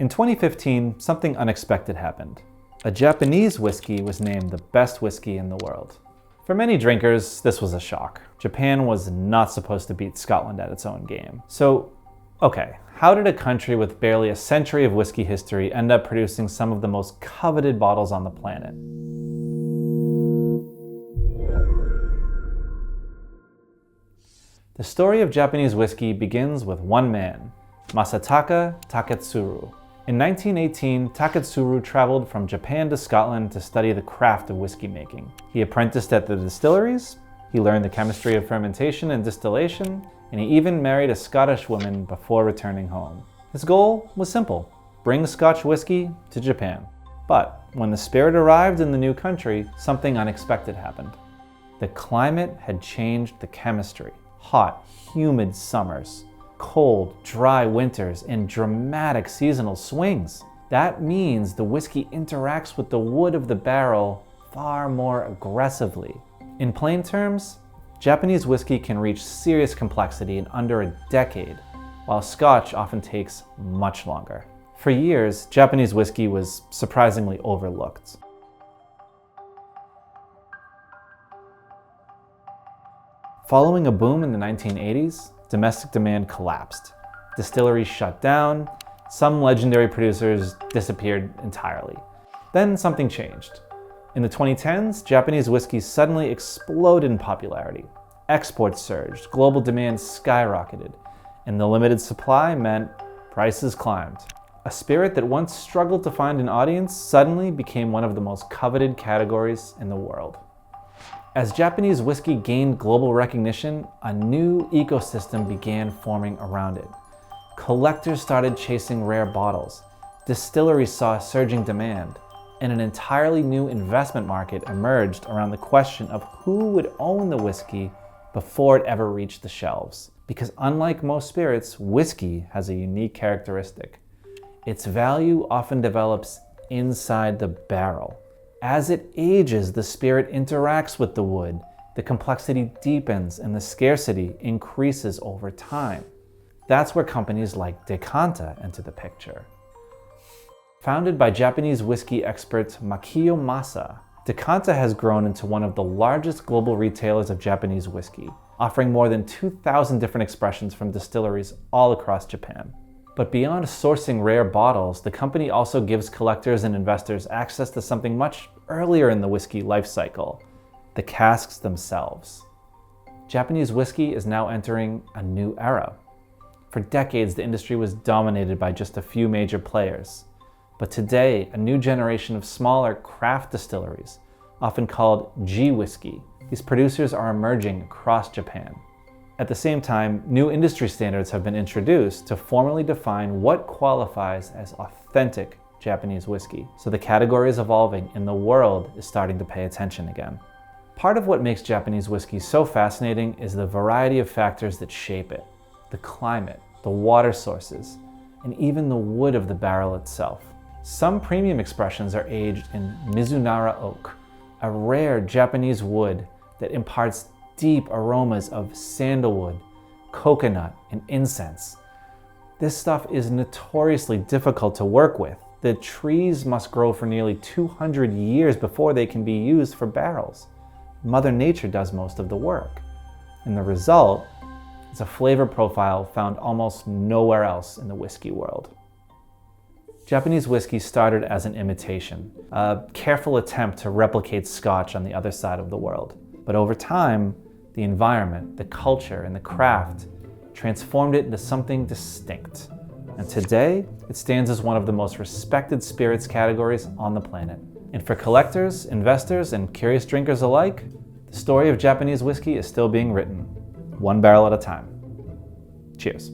In 2015, something unexpected happened. A Japanese whiskey was named the best whiskey in the world. For many drinkers, this was a shock. Japan was not supposed to beat Scotland at its own game. So, okay, how did a country with barely a century of whiskey history end up producing some of the most coveted bottles on the planet? The story of Japanese whiskey begins with one man, Masataka Taketsuru. In 1918, Taketsuru traveled from Japan to Scotland to study the craft of whiskey making. He apprenticed at the distilleries, he learned the chemistry of fermentation and distillation, and he even married a Scottish woman before returning home. His goal was simple: bring Scotch whiskey to Japan. But when the spirit arrived in the new country, something unexpected happened. The climate had changed the chemistry. Hot, humid summers, cold, dry winters, and dramatic seasonal swings. That means the whiskey interacts with the wood of the barrel far more aggressively. In plain terms, Japanese whiskey can reach serious complexity in under a decade, while Scotch often takes much longer. For years, Japanese whiskey was surprisingly overlooked. Following a boom in the 1980s, domestic demand collapsed. Distilleries shut down, some legendary producers disappeared entirely. Then something changed. In the 2010s, Japanese whiskey suddenly exploded in popularity. Exports surged, global demand skyrocketed, and the limited supply meant prices climbed. A spirit that once struggled to find an audience suddenly became one of the most coveted categories in the world. As Japanese whiskey gained global recognition, a new ecosystem began forming around it. Collectors started chasing rare bottles, distilleries saw a surging demand, and an entirely new investment market emerged around the question of who would own the whiskey before it ever reached the shelves. Because unlike most spirits, whiskey has a unique characteristic. Its value often develops inside the barrel. As it ages, the spirit interacts with the wood, the complexity deepens, and the scarcity increases over time. That's where companies like Decanta enter the picture. Founded by Japanese whiskey expert Makiyo Masa, Decanta has grown into one of the largest global retailers of Japanese whiskey, offering more than 2,000 different expressions from distilleries all across Japan. But beyond sourcing rare bottles, the company also gives collectors and investors access to something much earlier in the whiskey life cycle: the casks themselves. Japanese whiskey is now entering a new era. For decades, the industry was dominated by just a few major players. But today, a new generation of smaller craft distilleries, often called G-whiskey, these producers are emerging across Japan. At the same time, new industry standards have been introduced to formally define what qualifies as authentic Japanese whiskey. So the category is evolving and the world is starting to pay attention again. Part of what makes Japanese whiskey so fascinating is the variety of factors that shape it: the climate, the water sources, and even the wood of the barrel itself. Some premium expressions are aged in Mizunara oak, a rare Japanese wood that imparts deep aromas of sandalwood, coconut, and incense. This stuff is notoriously difficult to work with. The trees must grow for nearly 200 years before they can be used for barrels. Mother Nature does most of the work. And the result is a flavor profile found almost nowhere else in the whiskey world. Japanese whiskey started as an imitation, a careful attempt to replicate Scotch on the other side of the world. But over time, the environment, the culture, and the craft transformed it into something distinct. And today, it stands as one of the most respected spirits categories on the planet. And for collectors, investors, and curious drinkers alike, the story of Japanese whiskey is still being written, one barrel at a time. Cheers.